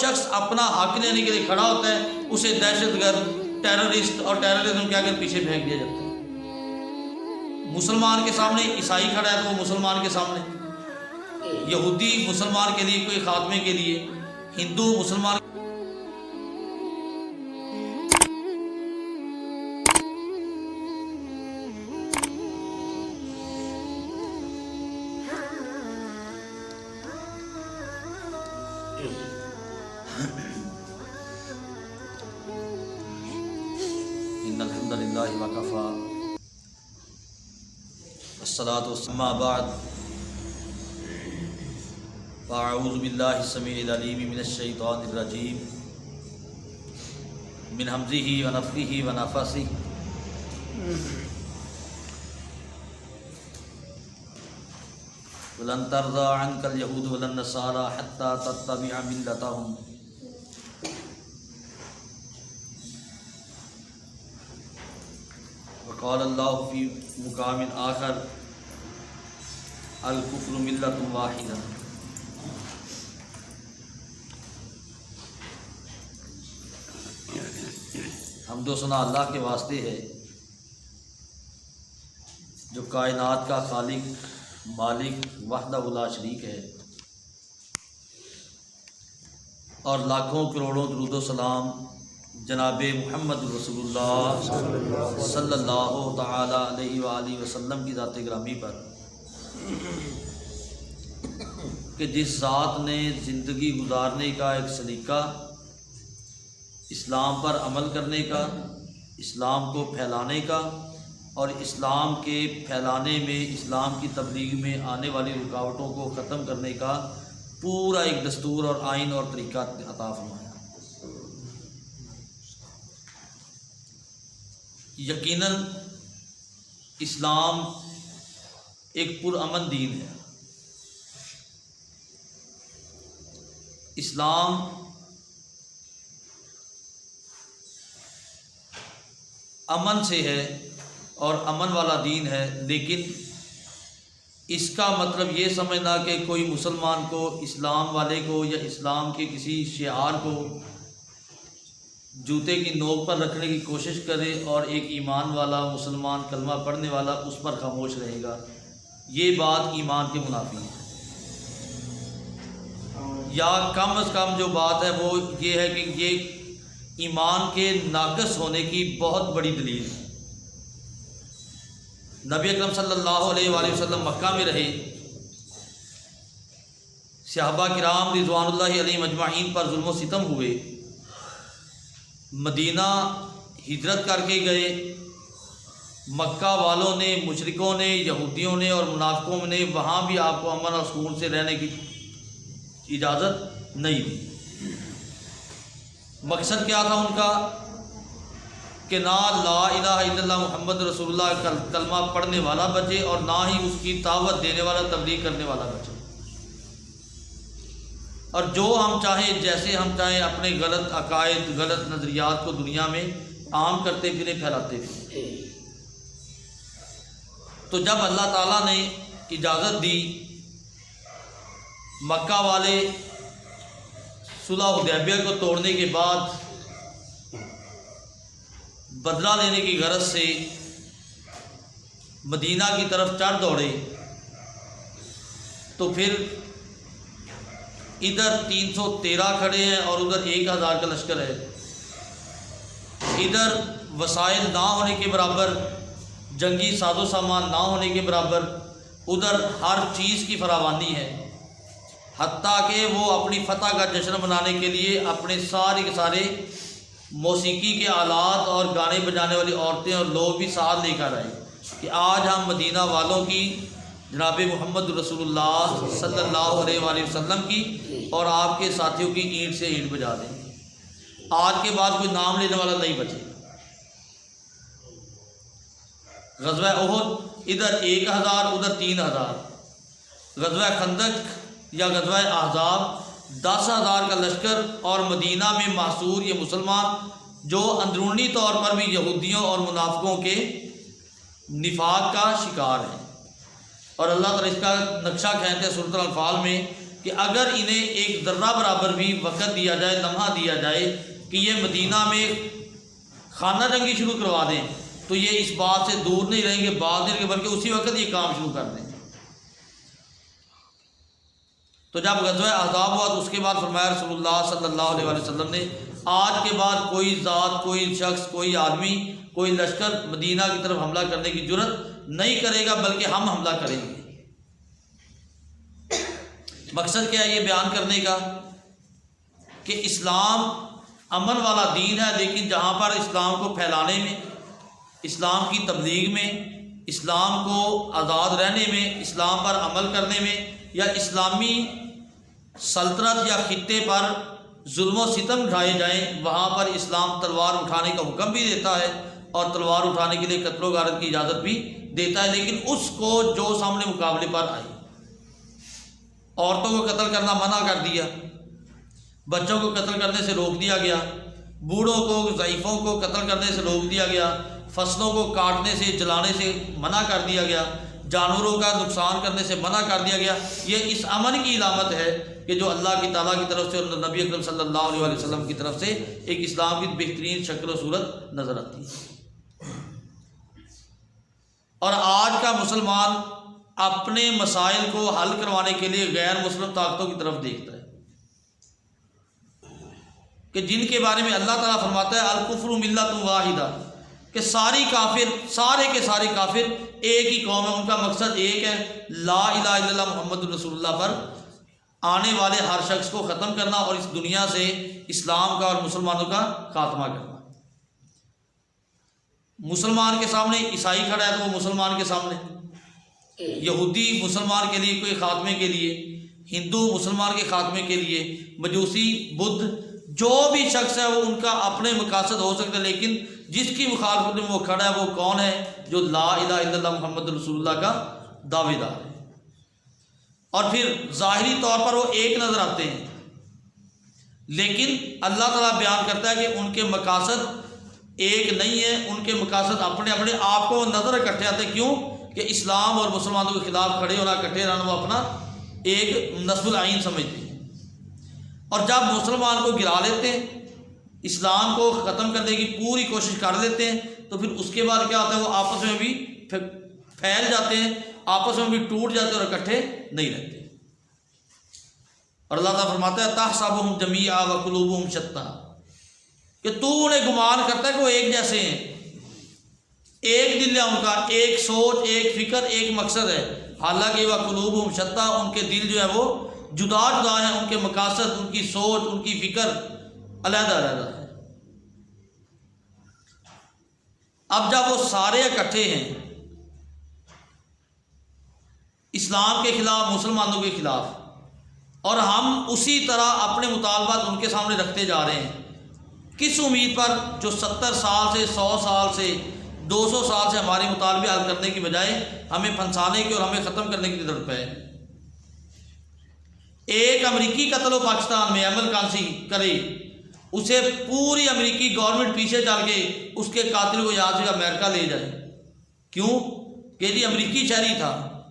شخص اپنا حق لینے کے لیے کھڑا ہوتا ہے اسے دہشت گرد، ٹیررسٹ اور ٹیررزم کہہ کر پیچھے پھینک دیا جاتا ہے۔ مسلمان کے سامنے عیسائی کھڑا ہے تو وہ مسلمان کے سامنے، یہودی مسلمان کے لیے کوئی خاتمے کے لیے، ہندو مسلمان ان الحمد للہ وکفا والصلاۃ والسلام اما بعد فاعوذ باللہ السمیع العلیم من الشیطان الرجیم من ہمزہ ونفخہ ونفثہ ولن ترضى عنك اليهود ولا النصارى حتى تتبع ملتهم وقال الله في مقام آخر الكفر ملة واحدة۔ حمد و ثنا اللہ کے واسطے ہے جو کائنات کا خالق، مالک، وحدہ لا شریک ہے، اور لاکھوں کروڑوں درود و سلام جناب محمد رسول اللہ صلی اللہ تعالی علیہ وآلہ وسلم کی ذات گرامی پر، کہ جس ذات نے زندگی گزارنے کا ایک سلیقہ، اسلام پر عمل کرنے کا، اسلام کو پھیلانے کا اور اسلام کے پھیلانے میں، اسلام کی تبلیغ میں آنے والی رکاوٹوں کو ختم کرنے کا پورا ایک دستور اور آئین اور طریقہ عطا فرمایا۔ یقیناً اسلام ایک پرامن دین ہے۔ اسلام امن سے ہے اور امن والا دین ہے، لیکن اس کا مطلب یہ سمجھنا کہ کوئی مسلمان کو، اسلام والے کو یا اسلام کے کسی شعار کو جوتے کی نوک پر رکھنے کی کوشش کرے اور ایک ایمان والا مسلمان کلمہ پڑھنے والا اس پر خاموش رہے گا، یہ بات ایمان کے منافی ہے۔ یا کم از کم جو بات ہے وہ یہ ہے کہ یہ ایمان کے ناقص ہونے کی بہت بڑی دلیل ہے۔ نبی اکرم صلی اللہ علیہ وآلہ وسلم مکہ میں رہے، صحابہ کرام رضوان اللہ علیہم اجمعین پر ظلم و ستم ہوئے، مدینہ ہجرت کر کے گئے، مکہ والوں نے، مشرکوں نے، یہودیوں نے اور منافقوں نے وہاں بھی آپ کو امن اور سکون سے رہنے کی اجازت نہیں دی۔ مقصد کیا تھا ان کا؟ کہ نہ لا الہ الا اللہ محمد رسول اللہ کا کلمہ پڑھنے والا بچے اور نہ ہی اس کی دعوت دینے والا، تبلیغ کرنے والا بچے، اور جو ہم چاہیں، جیسے ہم چاہیں، اپنے غلط عقائد، غلط نظریات کو دنیا میں عام کرتے پھریں، پھیلاتے پھریں۔ تو جب اللہ تعالیٰ نے اجازت دی، مکہ والے صلح حدیبیہ کو توڑنے کے بعد بدلہ لینے کی غرض سے مدینہ کی طرف چڑھ دوڑے، تو پھر ادھر 313 کھڑے ہیں اور ادھر 1000 کا لشکر ہے، ادھر وسائل نہ ہونے کے برابر، جنگی ساز و سامان نہ ہونے کے برابر، ادھر ہر چیز کی فراوانی ہے، حتیٰ کہ وہ اپنی فتح کا جشن منانے کے لیے اپنے سارے کے سارے موسیقی کے آلات اور گانے بجانے والی عورتیں اور لوگ بھی ساتھ لے کر آئے کہ آج ہم مدینہ والوں کی، جناب محمد رسول اللہ صلی اللہ علیہ وآلہ وسلم کی اور آپ کے ساتھیوں کی اینٹ سے اینٹ بجا دیں گے، آج کے بعد کوئی نام لینے والا نہیں بچے گا۔ غزوہ احد ادھر 1000 ادھر 3000، غزوہ خندق یا غزوہ احزاب 10,000 کا لشکر، اور مدینہ میں محصور یہ مسلمان جو اندرونی طور پر بھی یہودیوں اور منافقوں کے نفاق کا شکار ہیں۔ اور اللہ تعالیٰ اس کا نقشہ کھینچتے ہیں سورۃ الانفال میں کہ کہ اگر انہیں ایک ذرہ برابر بھی وقت دیا جائے، لمحہ دیا جائے کہ یہ مدینہ میں خانہ جنگی شروع کروا دیں، تو یہ اس بات سے دور نہیں رہیں گے، بعد نہیں رہیں گے، بلکہ اسی وقت یہ کام شروع کر دیں۔ تو جب غزوہ احزاب ہوا تو اس کے بعد فرمایا رسول اللہ صلی اللہ علیہ وآلہ وسلم نے، آج کے بعد کوئی ذات، کوئی شخص، کوئی آدمی، کوئی لشکر مدینہ کی طرف حملہ کرنے کی جرت نہیں کرے گا، بلکہ ہم حملہ کریں گے۔ مقصد کیا ہے یہ بیان کرنے کا کہ اسلام امن والا دین ہے، لیکن جہاں پر اسلام کو پھیلانے میں، اسلام کی تبلیغ میں، اسلام کو آزاد رہنے میں، اسلام پر عمل کرنے میں، یا اسلامی سلطنت یا خطے پر ظلم و ستم ڈھائے جائیں، وہاں پر اسلام تلوار اٹھانے کا حکم بھی دیتا ہے اور تلوار اٹھانے کے لیے قتل و غارت کی اجازت بھی دیتا ہے، لیکن اس کو جو سامنے مقابلے پر آئے۔ عورتوں کو قتل کرنا منع کر دیا، بچوں کو قتل کرنے سے روک دیا گیا، بوڑھوں کو، ضعیفوں کو قتل کرنے سے روک دیا گیا، فصلوں کو کاٹنے سے، جلانے سے منع کر دیا گیا، جانوروں کا نقصان کرنے سے منع کر دیا گیا۔ یہ اس امن کی علامت ہے کہ جو اللہ کی تعالیٰ کی طرف سے اور نبی اکرم صلی اللہ علیہ وآلہ وسلم کی طرف سے ایک اسلام کی بہترین شکل و صورت نظر آتی ہے۔ اور آج کا مسلمان اپنے مسائل کو حل کروانے کے لیے غیر مسلم طاقتوں کی طرف دیکھتا ہے کہ جن کے بارے میں اللہ تعالیٰ فرماتا ہے الکفر ملت واحدہ، کہ ساری کافر، سارے کے سارے کافر ایک ہی قوم ہے، ان کا مقصد ایک ہے، لا الہ الا اللہ محمد رسول اللہ پر آنے والے ہر شخص کو ختم کرنا اور اس دنیا سے اسلام کا اور مسلمانوں کا خاتمہ کرنا۔ مسلمان کے سامنے عیسائی کھڑا ہے تو وہ مسلمان کے سامنے، یہودی مسلمان کے لیے کوئی خاتمے کے لیے، ہندو مسلمان کے خاتمے کے لیے، مجوسی، بدھ، جو بھی شخص ہے وہ ان کا اپنے مقاصد ہو سکتا ہے، لیکن جس کی مخالفت میں وہ کھڑا ہے وہ کون ہے؟ جو لا الہ الا اللہ محمد رسول اللہ کا دعوے دار ہے۔ اور پھر ظاہری طور پر وہ ایک نظر آتے ہیں، لیکن اللہ تعالیٰ بیان کرتا ہے کہ ان کے مقاصد ایک نہیں ہے، ان کے مقاصد اپنے اپنے آپ کو نظر اکٹھے آتے ہیں۔ کیوں؟ کہ اسلام اور مسلمانوں کے خلاف کھڑے ہونا، اکٹھے رہنا، وہ اپنا ایک نصب العین سمجھتے ہیں۔ اور جب مسلمان کو گرا لیتے ہیں، اسلام کو ختم کرنے کی پوری کوشش کر لیتے ہیں، تو پھر اس کے بعد کیا ہوتا ہے؟ وہ آپس میں بھی پھیل جاتے ہیں، آپس میں بھی ٹوٹ جاتے ہیں اور اکٹھے نہیں رہتے۔ اور اللہ تعالیٰ فرماتا ہے تحسبهم جمیعا وقلوبهم شتیٰ، کہ تو انہیں گمان کرتا ہے کہ وہ ایک جیسے ہیں، ایک دل ہے ان کا، ایک سوچ، ایک فکر، ایک مقصد ہے، حالانکہ وقلوبهم شتیٰ، ان کے دل جو ہے وہ جدا جدا ہیں، ان کے مقاصد، ان کی سوچ، ان کی فکر علیحدہ علیحدہ ہے۔ اب جب وہ سارے اکٹھے ہیں اسلام کے خلاف، مسلمانوں کے خلاف، اور ہم اسی طرح اپنے مطالبات ان کے سامنے رکھتے جا رہے ہیں، کس امید پر؟ جو 70 سال سے، 100 سال سے، 200 سال سے ہمارے مطالبے حل کرنے کی بجائے ہمیں پھنسانے کی اور ہمیں ختم کرنے کی ضرورت ہے۔ ایک امریکی قتل و پاکستان میں عمل کانسی کرے، اسے پوری امریکی گورنمنٹ پیچھے چل کے اس کے قاتل کو یہاں سے امریکہ لے جائے۔ کیوں؟ کہ جی امریکی شہری تھا،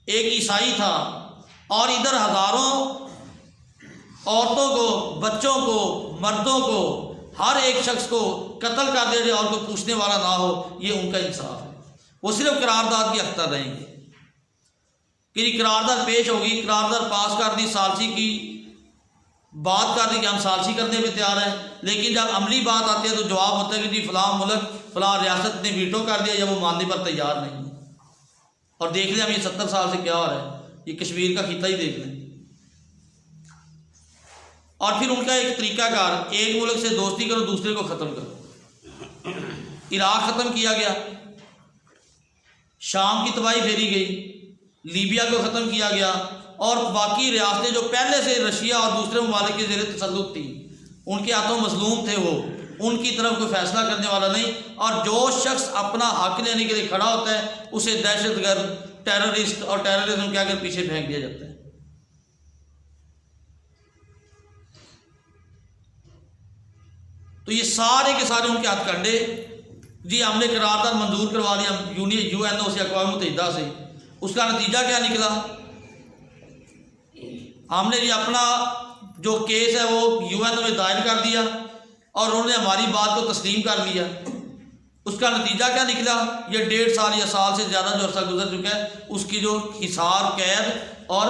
ایک عیسائی تھا، اور ادھر ہزاروں عورتوں کو، بچوں کو، مردوں کو، ہر ایک شخص کو قتل کر دے اور کوئی پوچھنے والا نہ ہو، یہ ان کا انصاف ہے۔ وہ صرف قرارداد کی اختر رہیں گے کہ قرارداد پیش ہوگی، قرارداد پاس کر دی، ثالثی کی بات کر دی کہ ہم ثالثی کرنے پہ تیار ہیں، لیکن جب عملی بات آتی ہے تو جواب ہوتا ہے کہ جی فلاں ملک، فلاں ریاست نے ویٹو کر دیا یا وہ ماننے پر تیار نہیں ہے۔ اور دیکھ لیں ہم یہ 70 سال سے کیا ہو رہا ہے، یہ کشمیر کا خطہ ہی دیکھ لیں۔ اور پھر ان کا ایک طریقہ کار، ایک ملک سے دوستی کرو، دوسرے کو ختم کرو۔ عراق ختم کیا گیا، شام کی تباہی پھیری گئی، لیبیا کو ختم کیا گیا، اور باقی ریاستیں جو پہلے سے رشیا اور دوسرے ممالک کے زیر تسلط تھی، ان کے ہاتھوں مظلوم تھے، وہ ان کی طرف کوئی فیصلہ کرنے والا نہیں۔ اور جو شخص اپنا حق لینے کے لیے کھڑا ہوتا ہے اسے دہشت گرد، ٹیررسٹ اور ٹیررزم کہہ کر پیچھے پھینک دیا جاتا ہے۔ تو یہ سارے کے سارے ان کے ہاتھ کنڈے، جی ہم نے قرارداد منظور کروا لیا UN سے، اقوام متحدہ سے، اس کا نتیجہ کیا نکلا؟ ہم نے یہ اپنا جو کیس ہے وہ UN میں دائر کر دیا اور انہوں نے ہماری بات کو تسلیم کر لیا. اس کا نتیجہ کیا نکلا؟ یہ 1.5 سال یا سال سے زیادہ جو عرصہ گزر چکا ہے اس کی جو حصار، قید اور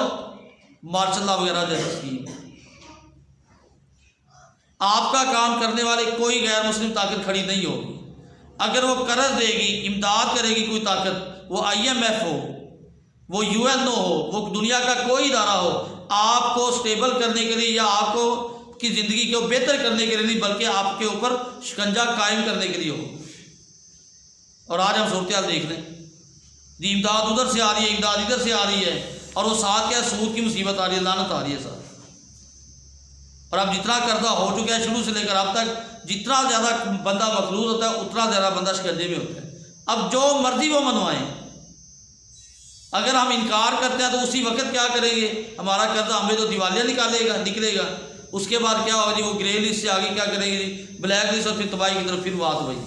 مارشل لا وغیرہ جیسی اسکیم. آپ کا کام کرنے والے کوئی غیر مسلم طاقت کھڑی نہیں ہوگی. اگر وہ قرض دے گی، امداد کرے گی کوئی طاقت، وہ IMF ہو، وہ UNO ہو، وہ دنیا کا کوئی ادارہ ہو، آپ کو سٹیبل کرنے کے لیے یا آپ کو کی زندگی کو بہتر کرنے کے لیے نہیں بلکہ آپ کے اوپر شکنجہ قائم کرنے کے لیے ہو. اور آج ہم صورتحال دیکھ لیں جی، امداد ادھر سے آ رہی ہے، امداد ادھر سے آ رہی ہے، اور وہ ساتھ کیا سود کی مصیبت آ رہی ہے، لعنت آ رہی ہے ساتھ. اور اب جتنا قرضہ ہو چکا ہے شروع سے لے کر اب تک، جتنا زیادہ بندہ مقروض ہوتا ہے اتنا زیادہ بندہ شکنجے میں ہوتا ہے. اب جو مرضی وہ منوائیں. اگر ہم انکار کرتے ہیں تو اسی وقت کیا کریں گے؟ ہمارا قرضہ ہمیں تو دیوالیہ نکلے گا. اس کے بعد کیا ہوگا جی؟ وہ گرے لسٹ سے آگے کیا کریں گے جی؟ بلیک لسٹ، اور پھر تباہی کی طرف پھر بات ہوئی.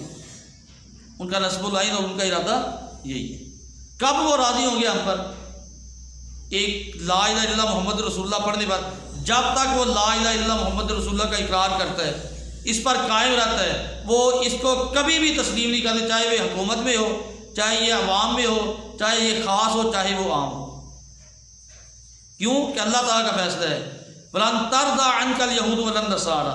ان کا نصب العین اور ان کا ارادہ یہی ہے. کب وہ راضی ہوں گے ہم پر؟ ایک لا الہ الا اللہ محمد رسول اللہ پڑھنے پر. جب تک وہ لا الہ الا اللہ محمد رسول اللہ کا اقرار کرتا ہے، اس پر قائم رہتا ہے، وہ اس کو کبھی بھی تسلیم نہیں کرتے، چاہے وہ حکومت میں ہو، چاہے یہ عوام میں ہو، چاہے یہ خاص ہو، چاہے وہ عام ہو. کیوں کہ اللہ تعالیٰ کا فیصلہ ہے وَلَن تَرْضَىٰ عَنْكَ الْيَهُودُ وَلَا النَّصَارَىٰ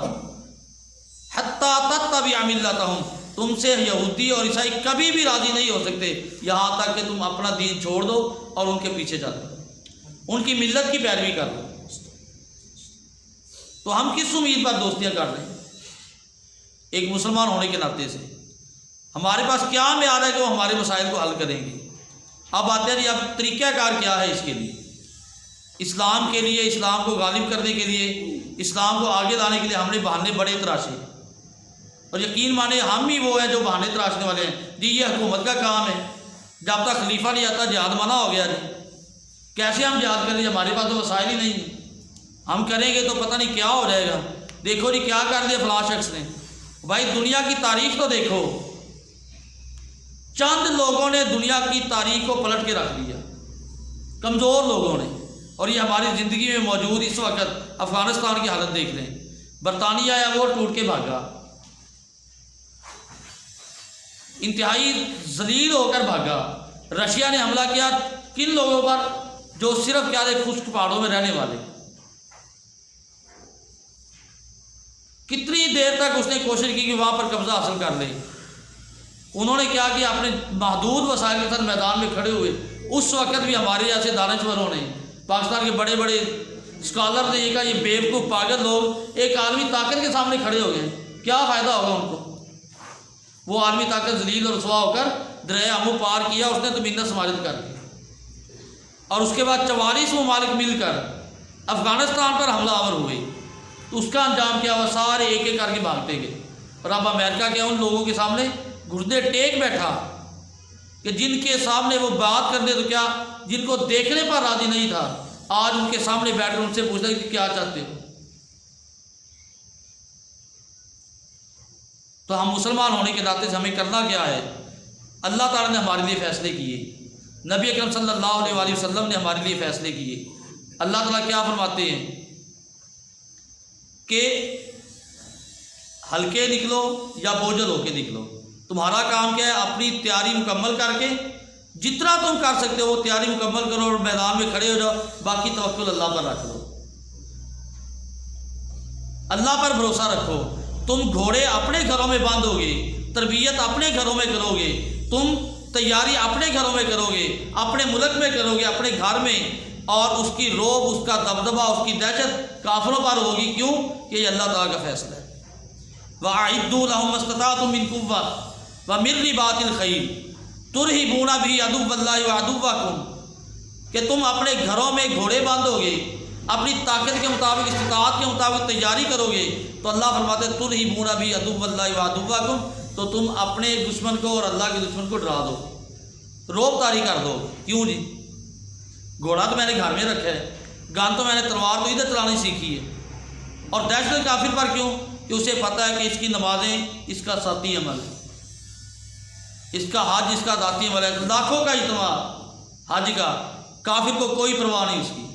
حَتَّىٰ تَتَّبِعَ مِلَّتَهُمْ. تم سے یہودی اور عیسائی کبھی بھی راضی نہیں ہو سکتے یہاں تک کہ تم اپنا دین چھوڑ دو اور ان کے پیچھے چل دو، ان کی ملت کی پیروی کر دو. تو ہم کس امید پر دوستیاں کر رہے ہیں؟ ایک مسلمان ہونے کے ناطے سے ہمارے پاس کیا معیار ہے کہ وہ ہمارے مسائل کو حل کریں گے؟ اب آتے ہیں جی، اب طریقہ کار کیا ہے اس کے لیے؟ اسلام کے لیے، اسلام کو غالب کرنے کے لیے، اسلام کو آگے لانے کے لیے ہم نے بہانے بڑے تراشے. اور یقین مانے ہم ہی وہ ہیں جو بہانے تراشنے والے ہیں. جی یہ حکومت کا کام ہے، جب تک خلیفہ نہیں آتا جہاد منع ہو گیا. جی کیسے ہم جہاد کریں؟ ہمارے پاس تو وسائل ہی نہیں. ہم کریں گے تو پتہ نہیں کیا ہو جائے گا. دیکھو جی کیا کر دیا فلاں شخص نے. بھائی دنیا کی تاریخ تو دیکھو، چند لوگوں نے دنیا کی تاریخ کو پلٹ کے رکھ دیا، کمزور لوگوں نے. اور یہ ہماری زندگی میں موجود اس وقت افغانستان کی حالت دیکھ لیں. برطانیہ ہے وہ ٹوٹ کے بھاگا، انتہائی ذلیل ہو کر بھاگا. رشیا نے حملہ کیا کن لوگوں پر؟ جو صرف کیا تھے خشک پہاڑوں میں رہنے والے. کتنی دیر تک اس نے کوشش کی کہ وہاں پر قبضہ حاصل کر لے. انہوں نے کیا کہ اپنے محدود وسائل کے ساتھ میدان میں کھڑے ہوئے. اس وقت بھی ہمارے جیسے دانشوروں نے، پاکستان کے بڑے بڑے اسکالر نے یہ کہا یہ بیوقوف پاگل لوگ ایک عالمی طاقت کے سامنے کھڑے ہو گئے، کیا فائدہ ہوگا ان کو؟ وہ عالمی طاقت ذلیل اور رسوا ہو کر دریا ہمو پار کیا، اس نے تو منت سماجت کر دی. اور اس کے بعد 44 ممالک مل کر افغانستان پر حملہ آور ہوئے. تو اس کا انجام کیا ہوا؟ سارے ایک ایک کر کے بھاگتے گئے. اور اب امریکہ کیا ان لوگوں کے سامنے گھٹنے ٹیک بیٹھا کہ جن کے سامنے وہ بات کرنے تو کیا، جن کو دیکھنے پر راضی نہیں تھا، آج ان کے سامنے بیٹھ کر ان سے پوچھتا کہ کیا چاہتے ہو. تو ہم مسلمان ہونے کے ناطے سے ہمیں کرنا کیا ہے؟ اللہ تعالیٰ نے ہمارے لیے فیصلے کیے، نبی اکرم صلی اللہ علیہ وآلہ وسلم نے ہمارے لیے فیصلے کیے. اللہ تعالیٰ کیا فرماتے ہیں کہ ہلکے نکلو یا بوجھل ہو کے نکلو. تمہارا کام کیا ہے؟ اپنی تیاری مکمل کر کے جتنا تم کر سکتے ہو وہ تیاری مکمل کرو اور میدان میں کھڑے ہو جاؤ. باقی توکل اللہ پر رکھ لو، اللہ پر بھروسہ رکھو. تم گھوڑے اپنے گھروں میں باندھو گے، تربیت اپنے گھروں میں کرو گے، تم تیاری اپنے گھروں میں کرو گے، اپنے ملک میں کرو گے، اپنے گھر میں. اور اس کی روب، اس کا دبدبہ، اس کی دہشت کافروں پر ہوگی. کیوں کہ یہ اللہ تعالیٰ کا فیصلہ ہے. وَأَعِدُّوا لَهُم مَّا اسْتَطَعْتُم مِّن قُوَّةٍ وَمِن رِّبَاطِ الْخَيْلِ تُرْهِبُونَ بِهِ عَدُوَّ اللَّهِ وَعَدُوَّكُمْ. کہ تم اپنے گھروں میں گھوڑے باندھو گے، اپنی طاقت کے مطابق، استطاعت کے مطابق تیاری کرو گے. تو اللہ فرماتے ہیں تُرْهِبُونَ بِهِ عَدُوَّ اللَّهِ وَعَدُوَّكُمْ. تو تم اپنے دشمن کو اور اللہ کے دشمن کو ڈرا دو، روب طاری کر دو. کیوں جی؟ گھوڑا تو میں نے گھر میں رکھا ہے، گن تو میں نے تلوار تو ادھر چلانی سیکھی ہے. اور دہشت کافر پر کیوں؟ کہ اسے پتہ ہے کہ اس کی نمازیں اس کا ذاتی عمل ہے، اس کا حج اس کا ذاتی عمل ہے. لاکھوں کا اجتماع حج کا، کافر کو کوئی پرواہ نہیں اس کی.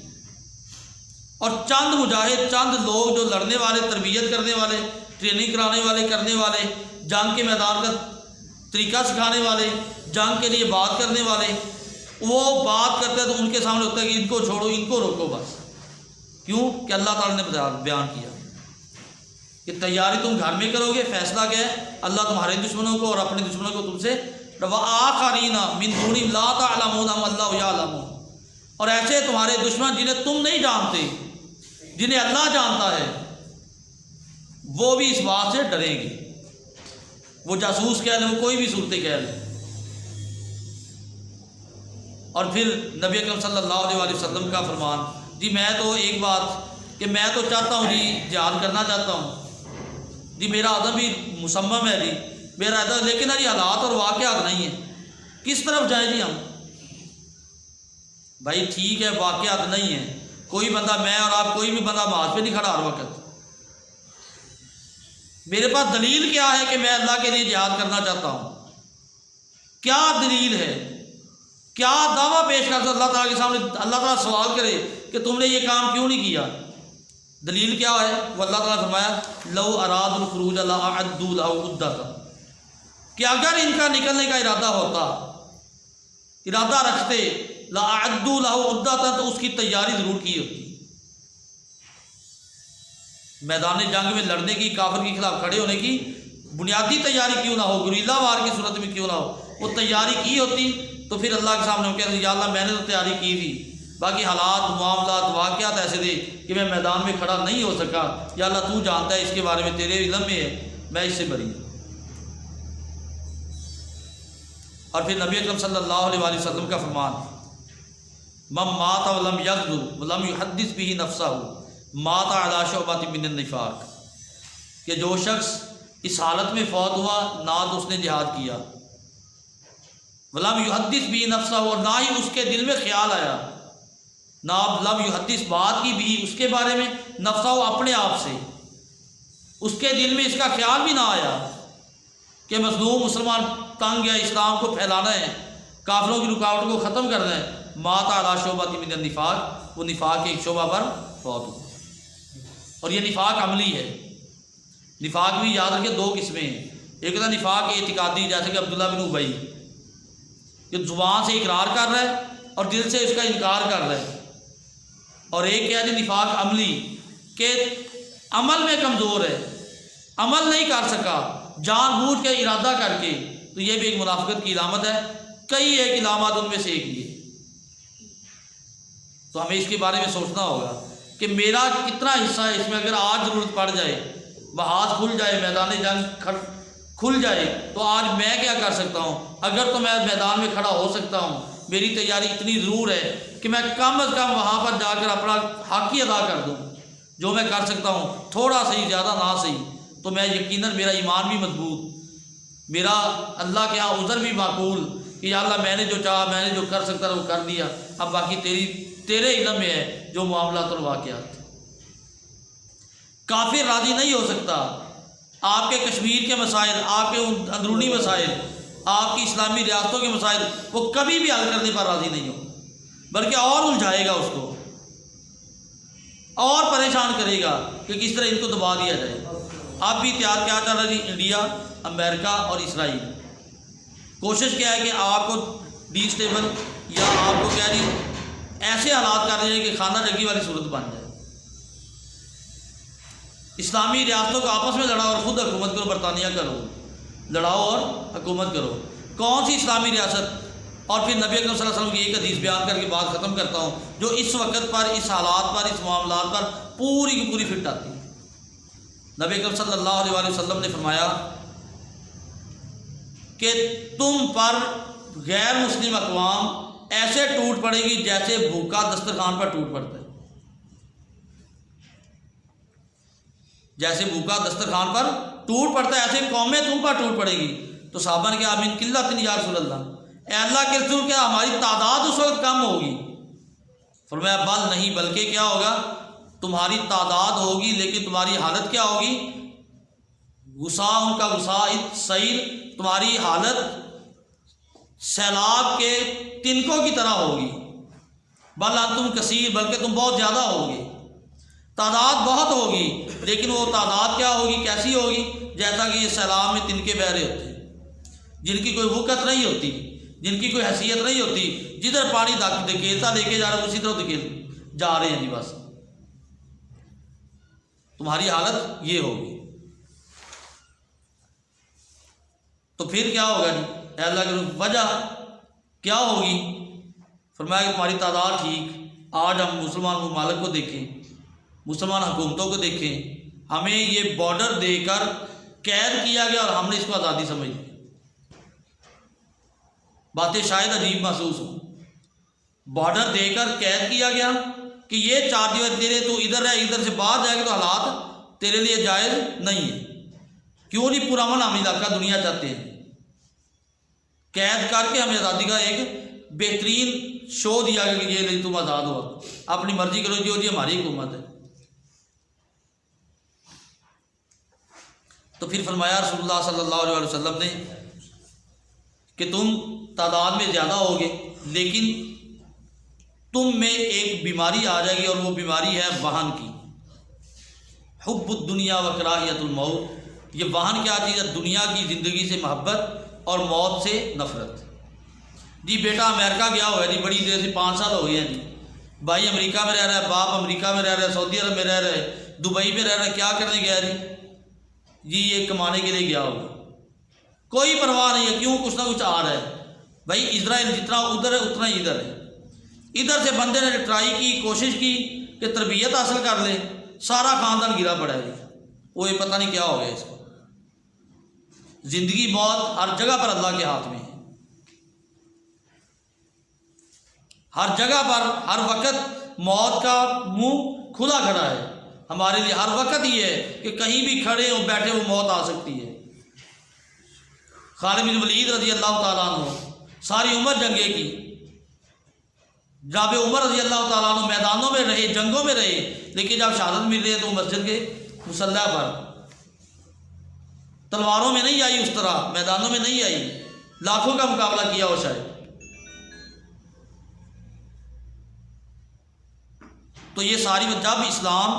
اور چند مجاہد، چند لوگ جو لڑنے والے، تربیت کرنے والے، ٹریننگ کرانے والے، کرنے والے، جنگ کے میدان کا طریقہ سکھانے والے، جنگ کے لیے بات کرنے والے، وہ بات کرتے ہیں تو ان کے سامنے ہوتا ہے کہ ان کو چھوڑو، ان کو روکو بس۔ کیوں کہ اللہ تعالیٰ نے بیان کیا کہ تیاری تم گھر میں کرو گے، فیصلہ کیا ہے؟ اللہ تمہارے دشمنوں کو اور اپنے دشمنوں کو تم سے وآخرین من دونہم لا تعلمونہم اللہ یعلم، اور ایسے تمہارے دشمن جنہیں تم نہیں جانتے، جنہیں اللہ جانتا ہے، وہ بھی اس بات سے ڈریں گے۔ وہ جاسوس کہہ لیں، وہ کوئی بھی صورتیں کہہ لیں۔ اور پھر نبی اکرم صلی اللہ علیہ وسلم کا فرمان، جی میں تو ایک بات کہ میں تو چاہتا ہوں جی جہاد کرنا چاہتا ہوں جی، میرا عزم بھی مصمم ہے جی، میرا عزم، لیکن جی حالات اور واقعات نہیں ہیں، کس طرف جائیں جی ہم؟ بھائی ٹھیک ہے واقعات نہیں ہیں، کوئی بندہ، میں اور آپ کوئی بھی بندہ محاذ پہ نہیں کھڑا ہر وقت۔ میرے پاس دلیل کیا ہے کہ میں اللہ کے لیے جہاد کرنا چاہتا ہوں؟ کیا دلیل ہے؟ کیا دعویٰ پیش کر اللہ تعالیٰ کے سامنے؟ اللہ تعالیٰ سوال کرے کہ تم نے یہ کام کیوں نہیں کیا؟ دلیل کیا ہے؟ وہ اللہ تعالیٰ نے فرمایا لو اراد الخروج لاعدوا له عدۃ، کہ اگر ان کا نکلنے کا ارادہ ہوتا، ارادہ رکھتے، لاعدوا له عدۃ، تو اس کی تیاری ضرور کی ہوتی، میدان جنگ میں لڑنے کی، کافر کے خلاف کھڑے ہونے کی بنیادی تیاری کیوں نہ ہو، گریلا وار کی صورت میں کیوں نہ ہو، وہ تیاری کی ہوتی تو پھر اللہ کے سامنے ہم کہتے ہیں یا اللہ میں نے تو تیاری کی تھی، باقی حالات، معاملات، واقعات ایسے تھے کہ میں میدان میں کھڑا نہیں ہو سکا، یا اللہ تو جانتا ہے اس کے بارے میں، تیرے علم میں ہے، میں اس سے بری ہوں۔ اور پھر نبی اکرم صلی اللہ علیہ وسلم کا فرمان، من مات ولم یغزو ولم یحدث به نفسہ مات علی شعبۃ من النفاق، کہ جو شخص اس حالت میں فوت ہوا نہ تو اس نے جہاد کیا، ولم یحدث به نفسہ، اور نہ ہی اس کے دل میں خیال آیا، نہ لم یحدث بات کی بھی اس کے بارے میں، نفسہ اپنے آپ سے، اس کے دل میں اس کا خیال بھی نہ آیا کہ مظلوم مسلمان تنگ ہے، اسلام کو پھیلانا ہے، کافروں کی رکاوٹ کو ختم کرنا ہے، مات علی شعبۃ من النفاق، وہ نفاق کے ایک شعبہ پر فوت ہوا۔ اور یہ نفاق عملی ہے۔ نفاق بھی یاد رکھیں دو قسمیں ہیں، ایک ہوتا ہے نفاق اعتقادی، جیسے کہ عبداللہ بن ابی، کہ زبان سے اقرار کر رہا ہے اور دل سے اس کا انکار کر رہا ہے، اور ایک کیا ہے نفاق عملی، کہ عمل میں کمزور ہے، عمل نہیں کر سکا، جان بوجھ کے ارادہ کر کے، تو یہ بھی ایک منافقت کی علامت ہے۔ کئی ایک علامات ان میں سے ایک یہ، تو ہمیں اس کے بارے میں سوچنا ہوگا کہ میرا کتنا حصہ ہے اس میں، اگر آج ضرورت پڑ جائے، محاذ کھل جائے، میدان جنگ کھل جائے، تو آج میں کیا کر سکتا ہوں؟ اگر تو میں میدان میں کھڑا ہو سکتا ہوں، میری تیاری اتنی ضرور ہے کہ میں کم از کم وہاں پر جا کر اپنا حق ہی ادا کر دوں، جو میں کر سکتا ہوں، تھوڑا صحیح، زیادہ نہ صحیح، تو میں یقیناً میرا ایمان بھی مضبوط، میرا اللہ کے ہاں عذر بھی معقول، کہ یا اللہ میں نے جو چاہا، میں نے جو کر سکتا تھا وہ کر دیا، اب باقی تیرے علم میں ہے جو معاملات اور واقعات۔ کافر راضی نہیں ہو سکتا، آپ کے کشمیر کے مسائل، آپ کے اندرونی مسائل، آپ کی اسلامی ریاستوں کے مسائل، وہ کبھی بھی حل کرنے پر راضی نہیں ہو، بلکہ اور الجھائے گا اس کو، اور پریشان کرے گا کہ کس طرح ان کو دبا دیا جائے۔ اب بھی تیار کیا چل رہا ہے؟ انڈیا، امریکہ اور اسرائیل کوشش کیا ہے کہ آپ کو ڈی اسٹیبل، یا آپ کو کیا نہیں، ایسے حالات کر دیں کہ خانہ جنگی والی صورت بن جائے، اسلامی ریاستوں کو آپس میں لڑاؤ اور خود حکومت کرو، برطانیہ کرو، لڑاؤ اور حکومت کرو، کون سی اسلامی ریاست؟ اور پھر نبی اکرم صلی اللہ علیہ وسلم کی ایک حدیث بیان کر کے بات ختم کرتا ہوں، جو اس وقت پر، اس حالات پر، اس معاملات پر پوری کی پوری فٹ آتی ہے۔ نبی اکرم صلی اللہ علیہ وسلم نے فرمایا کہ تم پر غیر مسلم اقوام ایسے ٹوٹ پڑے گی جیسے بھوکا دسترخوان پر ٹوٹ پڑتا ہے، جیسے بھوکا دسترخوان پر ٹوٹ پڑتا ہے، ایسے قومیں تم پر ٹوٹ پڑے گی۔ تو صحابہ نے کہا من قلۃ یا رسول اللہ، اے اللہ کے رسول، کیا ہماری تعداد اس وقت کم ہوگی؟ فرمایا بل نہیں، بلکہ کیا ہوگا، تمہاری تعداد ہوگی لیکن تمہاری حالت کیا ہوگی؟ غصہ، ان کا غصہ سیل، تمہاری حالت سیلاب کے تنکوں کی طرح ہوگی، بل انتم کثیر، بلکہ تم بہت زیادہ ہوگے۔ تعداد بہت ہوگی، لیکن وہ تعداد کیا ہوگی، کیسی ہوگی؟ جیسا کہ یہ سیلاب میں تنکے بہ رہے ہوتے ہیں، جن کی کوئی وقت نہیں ہوتی، جن کی کوئی حیثیت نہیں ہوتی، جدھر پانی دھکیلتا لے کے جا رہا ہے اسی طرح دھکیل جا رہے ہیں جی، بس تمہاری حالت یہ ہوگی۔ تو پھر کیا ہوگا جی؟ اے اللہ کی وجہ کیا ہوگی؟ فرمایا کہ تمہاری تعداد ٹھیک۔ آج ہم مسلمان ممالک کو دیکھیں، مسلمان حکومتوں کو دیکھیں، ہمیں یہ بارڈر دے کر قید کیا گیا اور ہم نے اس کو آزادی سمجھ لی۔ باتیں شاید عجیب محسوس ہوں، بارڈر دے کر قید کیا گیا کہ یہ 4 دیوار تیرے، تو ادھر ہے، ادھر سے باہر جائے گا تو حالات تیرے لیے جائز نہیں ہے۔ کیوں نہیں پرامن امن علاقہ دنیا چاہتے ہیں؟ قید کر کے ہمیں آزادی کا ایک بہترین شو دیا گیا کہ یہ نہیں، تم آزاد ہو، اپنی مرضی کرو، جو جی ہماری حکومت ہے۔ تو پھر فرمایا رسول اللہ صلی اللہ علیہ وسلم نے کہ تم تعداد میں زیادہ ہوگے، لیکن تم میں ایک بیماری آ جائے گی، اور وہ بیماری ہے وہن کی، حب الدنیا و کراہیت الموت۔ یہ وہن کیا چیز ہے؟ دنیا کی زندگی سے محبت اور موت سے نفرت۔ جی بیٹا امریکہ گیا ہوا ہے جی، بڑی دیر سے 5 سال ہو گئے ہیں جی، بھائی امریکہ میں رہ رہا ہے، باپ امریکہ میں رہ رہا ہے، سعودی عرب میں رہ رہا ہے، دبئی میں رہ رہا ہے، کیا کرنے گیا جی؟ یہ کمانے کے لیے گیا ہوگا، کوئی پرواہ نہیں ہے، کیوں؟ کچھ نہ کچھ آ رہا ہے۔ بھائی اسرائیل جتنا ادھر ہے اتنا ہی ادھر ہے۔ ادھر سے بندے نے ٹرائی کی، کوشش کی کہ تربیت حاصل کر لے، سارا خاندان گرا پڑا ہے جی، وہ یہ پتہ نہیں کیا ہو گیا اس کو۔ زندگی موت ہر جگہ پر اللہ کے ہاتھ میں ہے، ہر جگہ پر ہر وقت موت کا منہ کھلا کھڑا ہے ہمارے لیے۔ ہر وقت یہ ہے کہ کہیں بھی کھڑے ہو بیٹھے ہو موت آ سکتی ہے۔ خالد بن ولید رضی اللہ تعالیٰ عنہ ساری عمر جنگیں کی، جناب عمر رضی اللہ تعالیٰ عنہ میدانوں میں رہے، جنگوں میں رہے، لیکن جب شہادت مل رہی ہے تو مسجد کے مصلی پر، تلواروں میں نہیں آئی، اس طرح میدانوں میں نہیں آئی، لاکھوں کا مقابلہ کیا ہو شاید۔ تو یہ ساری جب اسلام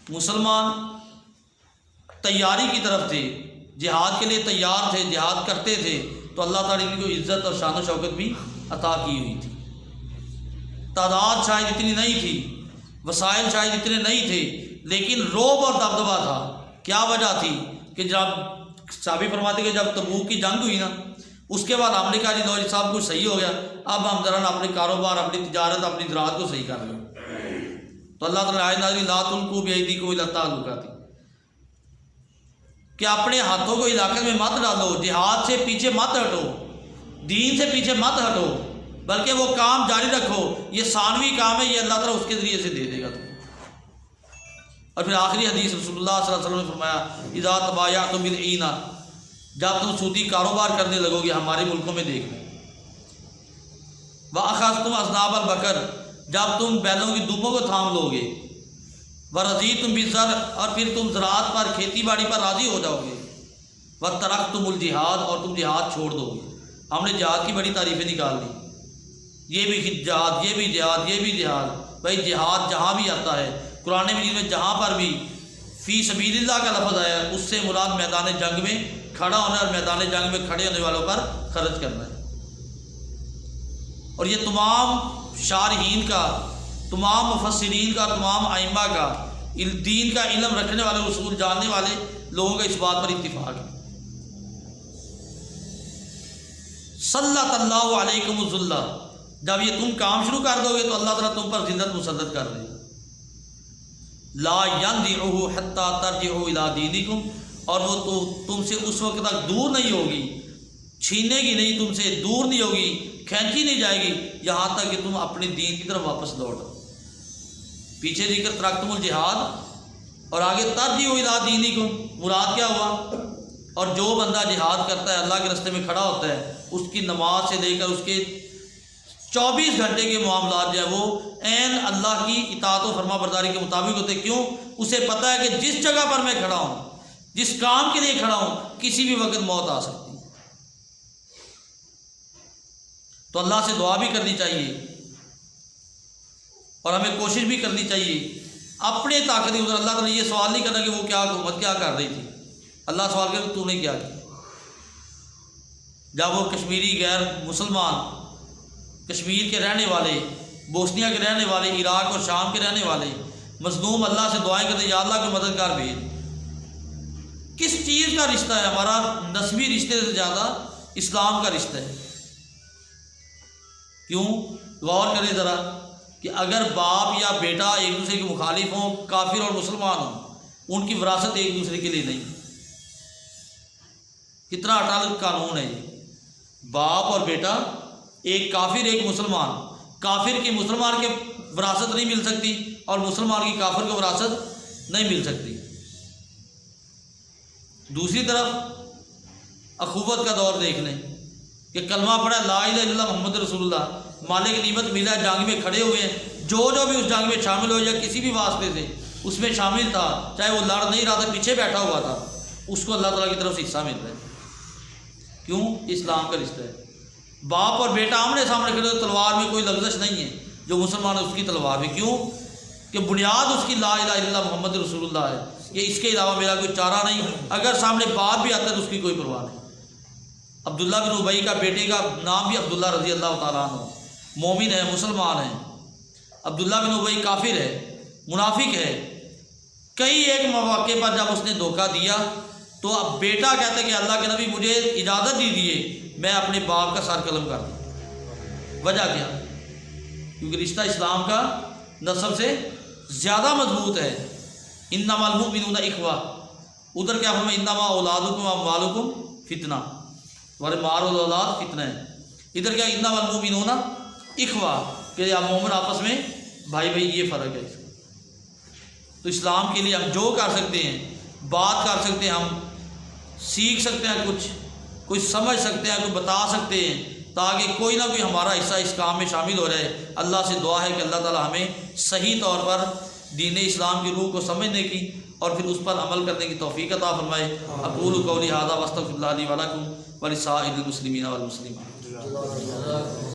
مسلمان تیاری کی طرف تھے، جہاد کے لیے تیار تھے، جہاد کرتے تھے، تو اللہ تعالیٰ نے ان کو عزت اور شان و شوکت بھی عطا کی ہوئی تھی۔ تعداد شاید اتنی نہیں تھی، وسائل شاید اتنے نہیں تھے، لیکن رعب اور دبدبہ تھا۔ کیا وجہ تھی؟ کہ جب صحابی فرماتے کہ جب تبوک کی جنگ ہوئی نا، اس کے بعد ہم نے کہا جی لو جی صاحب کچھ صحیح ہو گیا، اب ہم ذرا اپنے کاروبار، اپنی تجارت، اپنی زراعت کو صحیح کر لیں۔ تو اللہ تعالیٰ آیت نازل لا تلقوا بأیدیکم الی التہلکۃ، کہ اپنے ہاتھوں کو ہلاکت میں مت ڈالو، جہاد سے پیچھے مت ہٹو، دین سے پیچھے مت ہٹو، بلکہ وہ کام جاری رکھو، یہ ثانوی کام ہے، یہ اللہ تعالیٰ اس کے ذریعے سے دے دے گا تمہیں۔ اور پھر آخری حدیث رسول اللہ صلی اللہ علیہ وسلم نے فرمایا اذا تبایعتم بالعینہ، جب تم سودی کاروبار کرنے لگو گے، ہمارے ملکوں میں دیکھ لیں، وَأَخَذْتُمْ أَذْنَابَ الْبَقَرِ، جب تم بیلوں کی دموں کو تھام لو گے، وَرَضِیتُمْ بِالزَّرْعِ، اور پھر تم زراعت پر، کھیتی باڑی پر راضی ہو جاؤ گے، وَتَرَکْتُمُ الْجِہَادَ، اور تم جہاد چھوڑ دو گے۔ ہم نے جہاد کی بڑی تعریفیں نکال دی، یہ بھی جہاد، یہ بھی جہاد، یہ بھی جہاد۔ بھائی جہاد جہاں بھی آتا ہے قرآن مجید میں، جہاں پر بھی فی سبیل اللہ کا لفظ آیا ہے، اس سے مراد میدان جنگ میں کھڑا ہونا، اور میدان جنگ میں کھڑے ہونے والوں پر خرچ کرنا ہے۔ اور یہ تمام شارحین کا، تمام مفسرین کا، تمام ائمہ کا، دین کا علم رکھنے والے، اصول جاننے والے لوگوں کا اس بات پر اتفاق ہے۔ سلط اللہ علیکم الذلہ، جب یہ تم کام شروع کر دو گے تو اللہ تعالیٰ تم پر ذلت مسلط کر دے گا۔ لا ينزعه حتى ترجعوا الى دینکم، اور وہ تو تم سے اس وقت تک دور نہیں ہوگی، چھینے گی نہیں، تم سے دور نہیں ہوگی، کھینچی نہیں جائے گی، یہاں تک کہ تم اپنے دین کی طرف واپس لوٹو۔ پیچھے ذکر ترکتم الجہاد، اور آگے ترجعوا الى دینکم، مراد کیا ہوا؟ اور جو بندہ جہاد کرتا ہے، اللہ کے راستے میں کھڑا ہوتا ہے، اس کی نماز سے لے کر اس کے 24 گھنٹے کے معاملات جو ہے وہ عین اللہ کی اطاعت و فرما برداری کے مطابق ہوتے۔ کیوں؟ اسے پتہ ہے کہ جس جگہ پر میں کھڑا ہوں، جس کام کے لیے کھڑا ہوں، کسی بھی وقت موت آ سکتی ہے۔ تو اللہ سے دعا بھی کرنی چاہیے، اور ہمیں کوشش بھی کرنی چاہیے اپنے طاقت کی اللہ تعالیٰ یہ سوال نہیں کرنا کہ وہ کیا حکومت کیا کر رہی تھی، اللہ سوال کرے تو نے کیا کیا۔ جب وہ کشمیری غیر مسلمان، کشمیر کے رہنے والے، بوسنیا کے رہنے والے، عراق اور شام کے رہنے والے مظلوم اللہ سے دعائیں کرتے یا اللہ کو مددگار بھیج، کس چیز کا رشتہ ہے ہمارا؟ نسبی رشتے سے زیادہ اسلام کا رشتہ ہے۔ کیوں؟ غور کریں ذرا کہ اگر باپ یا بیٹا ایک دوسرے کے مخالف ہوں، کافر اور مسلمان ہوں، ان کی وراثت ایک دوسرے کے لیے نہیں۔ کتنا اٹل قانون ہے یہ، باپ اور بیٹا، ایک کافر ایک مسلمان، کافر کی مسلمان کے وراثت نہیں مل سکتی اور مسلمان کی کافر کو وراثت نہیں مل سکتی۔ دوسری طرف اخوت کا دور دیکھ لیں کہ کلمہ پڑھا لا الہ الا اللہ محمد رسول اللہ، مالک نعمت ملا، جنگ میں کھڑے ہوئے ہیں، جو بھی اس جنگ میں شامل ہو یا کسی بھی واسطے سے اس میں شامل تھا، چاہے وہ لڑ نہیں رہا تھا، پیچھے بیٹھا ہوا تھا، اس کو اللہ تعالیٰ کی طرف سے حصہ مل رہا ہے۔ کیوں؟ اسلام کا رشتہ ہے۔ باپ اور بیٹا آمنے سامنے کھڑے تو تلوار میں کوئی لغزش نہیں ہے، جو مسلمان ہے اس کی تلوار میں۔ کیوں؟ کہ بنیاد اس کی لا الہ الا اللہ محمد رسول اللہ ہے، کہ اس کے علاوہ میرا کوئی چارہ نہیں، اگر سامنے باپ بھی آتا ہے تو اس کی کوئی پرواہ نہیں۔ عبداللہ بن ابی کا بیٹے کا نام بھی عبداللہ رضی اللہ تعالیٰ عنہ، مومن ہے، مسلمان ہے۔ عبداللہ بن ابی کافر ہے، منافق ہے۔ کئی ایک مواقع پر جب اس نے دھوکہ دیا تو اب بیٹا کہتا ہے کہ اللہ کے نبی مجھے اجازت دیجیے میں اپنے باپ کا سر قلم کر دوں۔ وجہ کیا؟ کیونکہ رشتہ اسلام کا نسب سے زیادہ مضبوط ہے۔ انما المؤمنون اخوہ، ادھر کیا فرمایا؟ انما اولادکم و اموالکم فتنہ، تمہارے مال و اولاد فتنہ ہے۔ ادھر کیا؟ انما المؤمنون اخوہ، کہ آپ مومن آپس میں بھائی بھائی، یہ فرق ہے۔ تو اسلام کے لیے ہم جو کر سکتے ہیں، بات کر سکتے ہیں، ہم سیکھ سکتے ہیں، کچھ سمجھ سکتے ہیں، کچھ بتا سکتے ہیں، تاکہ کوئی نہ کوئی ہمارا حصہ اس کام میں شامل ہو جائے۔ اللہ سے دعا ہے کہ اللہ تعالی ہمیں صحیح طور پر دین اسلام کی روح کو سمجھنے کی اور پھر اس پر عمل کرنے کی توفیق عطا فرمائے۔ اقول قولی ھذا واستغفر اللہ لی ولکم ولسائر المسلمین والمسلمات۔